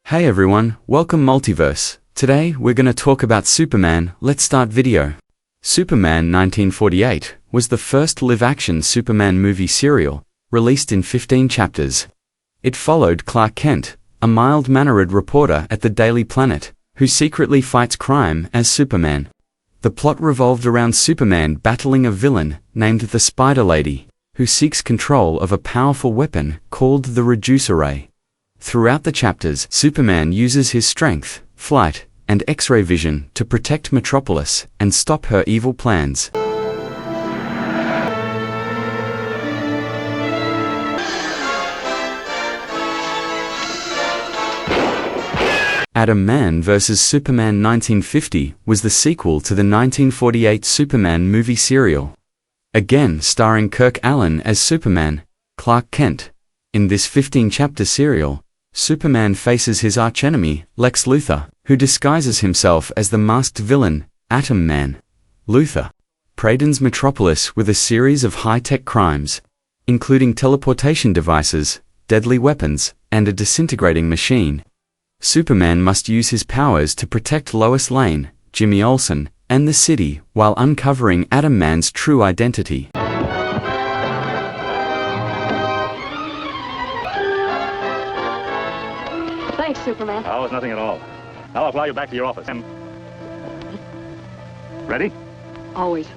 Hey everyone, welcome Multiverse. Today we're gonna talk about Superman. Let's start video. Superman 1948 was the first live-action Superman movie serial, released in 15 chapters. It followed Clark Kent, a mild-mannered reporter at the Daily Planet, who secretly fights crime as Superman. The plot revolved around Superman battling a villain named the Spider Lady, who seeks control of a powerful weapon called the Reducer Ray. Throughout the chapters, Superman uses his strength, flight, and X-ray vision to protect Metropolis and stop her evil plans. Atom Man vs. Superman 1950 was the sequel to the 1948 Superman movie serial. Again starring Kirk Alyn as Superman, Clark Kent. In this 15-chapter serial, Superman faces his archenemy, Lex Luthor, who disguises himself as the masked villain, Atom Man. Luthor pradens Metropolis with a series of high-tech crimes, including teleportation devices, deadly weapons, and a disintegrating machine. Superman must use his powers to protect Lois Lane, Jimmy Olsen, and the city while uncovering Atom Man's true identity. Thanks, Superman. Oh, it's nothing at all. Now I'll fly you back to your office. Ready? Always.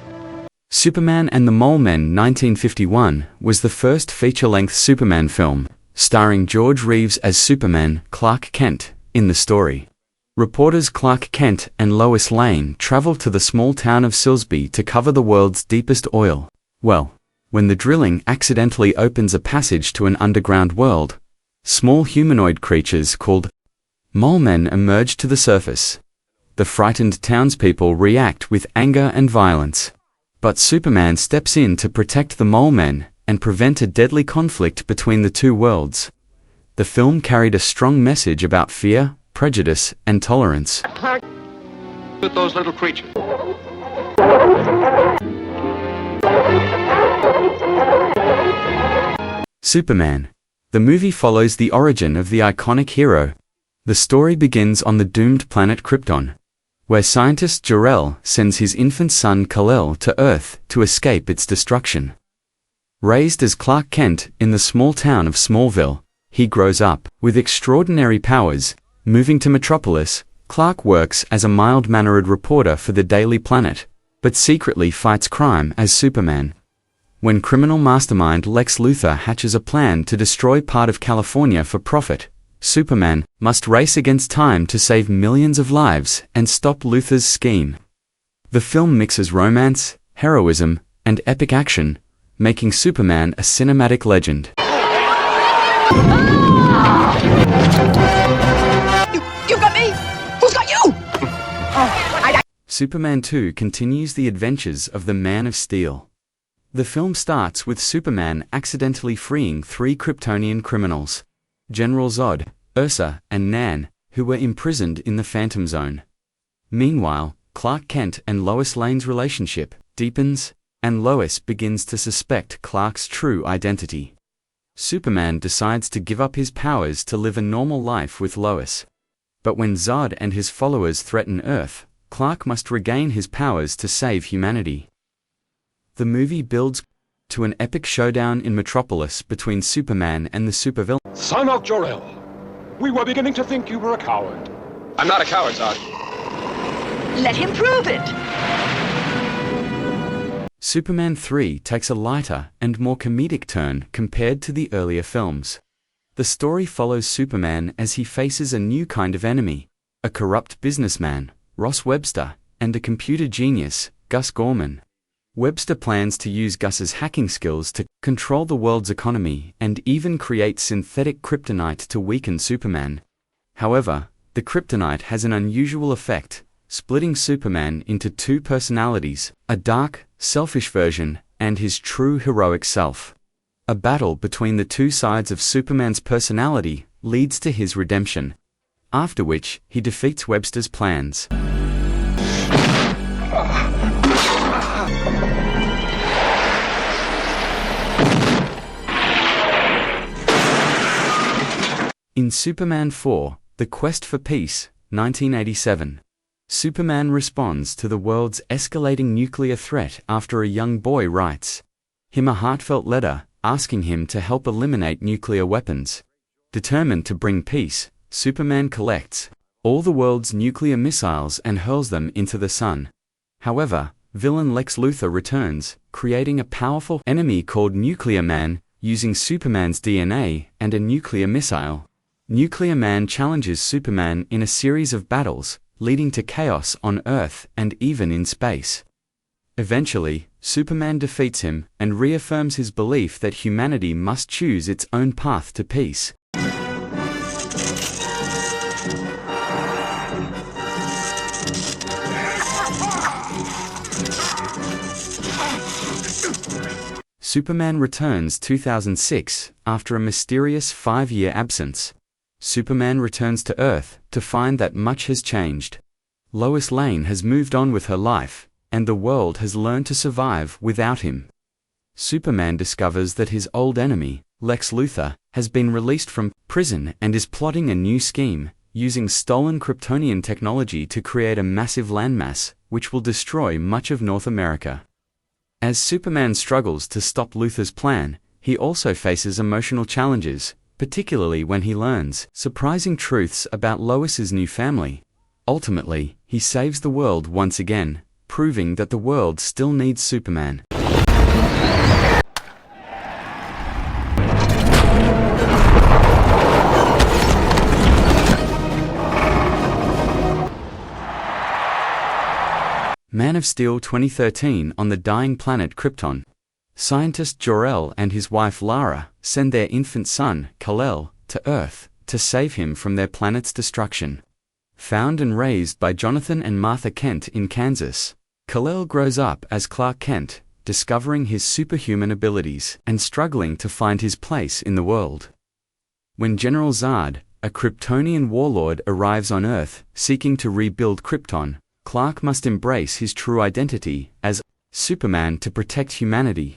Superman and the Mole Men 1951 was the first feature-length Superman film, starring George Reeves as Superman, Clark Kent, in the story. Reporters Clark Kent and Lois Lane travel to the small town of Silsby to cover the world's deepest oil well. When the drilling accidentally opens a passage to an underground world, small humanoid creatures called Mole Men emerge to the surface. The frightened townspeople react with anger and violence. But Superman steps in to protect the Mole Men and prevent a deadly conflict between the two worlds. The film carried a strong message about fear, prejudice, and tolerance. With those little creatures. Superman. The movie follows the origin of the iconic hero. The story begins on the doomed planet Krypton, where scientist Jor-El sends his infant son Kal-El to Earth to escape its destruction. Raised as Clark Kent in the small town of Smallville, he grows up with extraordinary powers. Moving to Metropolis, Clark works as a mild-mannered reporter for the Daily Planet, but secretly fights crime as Superman. When criminal mastermind Lex Luthor hatches a plan to destroy part of California for profit, Superman must race against time to save millions of lives and stop Luthor's scheme. The film mixes romance, heroism, and epic action, making Superman a cinematic legend. You got me? Who's got you? Superman 2 continues the adventures of the Man of Steel. The film starts with Superman accidentally freeing 3 Kryptonian criminals, General Zod, Ursa, and Nan, who were imprisoned in the Phantom Zone. Meanwhile, Clark Kent and Lois Lane's relationship deepens, and Lois begins to suspect Clark's true identity. Superman decides to give up his powers to live a normal life with Lois. But when Zod and his followers threaten Earth, Clark must regain his powers to save humanity. The movie builds to an epic showdown in Metropolis between Superman and the supervillain. Son of Jor-El, we were beginning to think you were a coward. I'm not a coward, Zod. Let him prove it. Superman 3 takes a lighter and more comedic turn compared to the earlier films. The story follows Superman as he faces a new kind of enemy, a corrupt businessman, Ross Webster, and a computer genius, Gus Gorman. Webster plans to use Gus's hacking skills to control the world's economy and even create synthetic kryptonite to weaken Superman. However, the kryptonite has an unusual effect, splitting Superman into 2 personalities, a dark, selfish version, and his true heroic self. A battle between the 2 sides of Superman's personality leads to his redemption, after which he defeats Webster's plans. In Superman 4, The Quest for Peace, 1987. Superman responds to the world's escalating nuclear threat after a young boy writes him a heartfelt letter asking him to help eliminate nuclear weapons. Determined to bring peace, Superman collects all the world's nuclear missiles and hurls them into the sun. However, villain Lex Luthor returns, creating a powerful enemy called Nuclear Man, using Superman's DNA and a nuclear missile. Nuclear Man challenges Superman in a series of battles, leading to chaos on Earth and even in space. Eventually, Superman defeats him and reaffirms his belief that humanity must choose its own path to peace. Superman Returns 2006. After a mysterious 5-year absence, Superman returns to Earth to find that much has changed. Lois Lane has moved on with her life, and the world has learned to survive without him. Superman discovers that his old enemy, Lex Luthor, has been released from prison and is plotting a new scheme, using stolen Kryptonian technology to create a massive landmass, which will destroy much of North America. As Superman struggles to stop Luthor's plan, he also faces emotional challenges, particularly when he learns surprising truths about Lois's new family. Ultimately, he saves the world once again, proving that the world still needs Superman. Man of Steel 2013. On the dying planet Krypton, scientist Jor-El and his wife Lara send their infant son, Kal-El, to Earth to save him from their planet's destruction. Found and raised by Jonathan and Martha Kent in Kansas, Kal-El grows up as Clark Kent, discovering his superhuman abilities and struggling to find his place in the world. When General Zod, a Kryptonian warlord, arrives on Earth seeking to rebuild Krypton, Clark must embrace his true identity as Superman to protect humanity.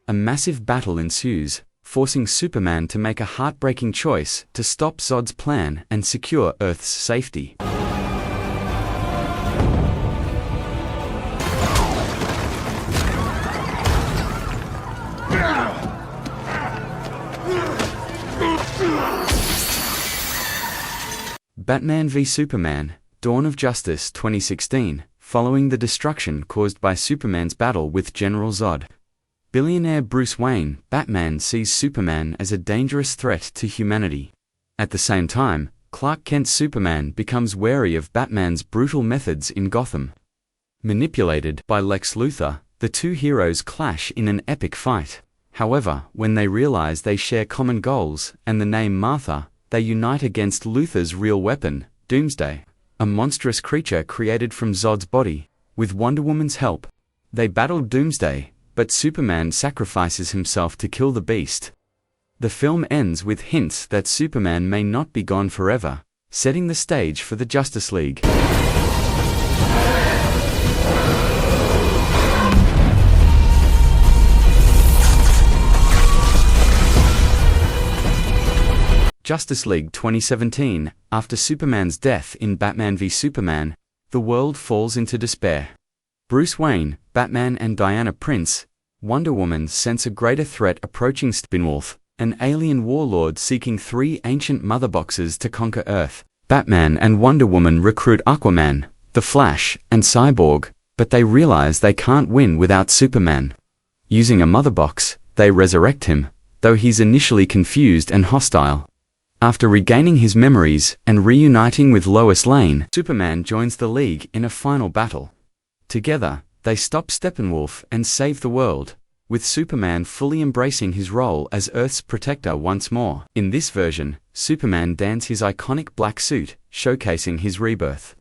A massive battle ensues, forcing Superman to make a heartbreaking choice to stop Zod's plan and secure Earth's safety. Batman v Superman, Dawn of Justice 2016. Following the destruction caused by Superman's battle with General Zod, billionaire Bruce Wayne, Batman, sees Superman as a dangerous threat to humanity. At the same time, Clark Kent's Superman becomes wary of Batman's brutal methods in Gotham. Manipulated by Lex Luthor, the two heroes clash in an epic fight. However, when they realize they share common goals and the name Martha, they unite against Luthor's real weapon, Doomsday, a monstrous creature created from Zod's body. With Wonder Woman's help, they battle Doomsday, but Superman sacrifices himself to kill the beast. The film ends with hints that Superman may not be gone forever, setting the stage for the Justice League. Justice League 2017. After Superman's death in Batman v Superman, the world falls into despair. Bruce Wayne, Batman and Diana Prince, Wonder Woman sense a greater threat approaching. Steppenwolf, an alien warlord seeking 3 ancient mother boxes to conquer Earth. Batman and Wonder Woman recruit Aquaman, the Flash, and Cyborg, but they realize they can't win without Superman. Using a mother box, they resurrect him, though he's initially confused and hostile. After regaining his memories and reuniting with Lois Lane, Superman joins the League in a final battle. Together, they stop Steppenwolf and save the world, with Superman fully embracing his role as Earth's protector once more. In this version, Superman dons his iconic black suit, showcasing his rebirth.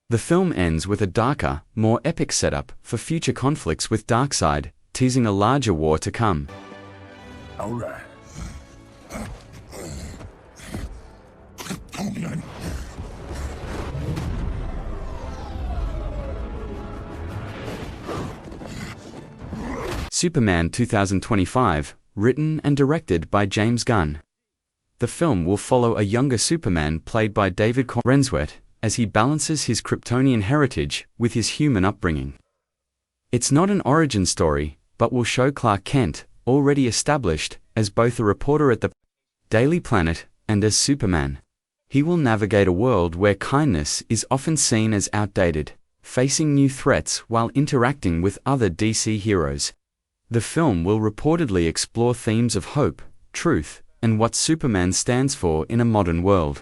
The film ends with a darker, more epic setup for future conflicts with Darkseid, teasing a larger war to come. All right. Superman 2025, written and directed by James Gunn. The film will follow a younger Superman played by David Renswet as he balances his Kryptonian heritage with his human upbringing. It's not an origin story, but will show Clark Kent, already established, as both a reporter at the Daily Planet and as Superman. He will navigate a world where kindness is often seen as outdated, facing new threats while interacting with other DC heroes. The film will reportedly explore themes of hope, truth, and what Superman stands for in a modern world.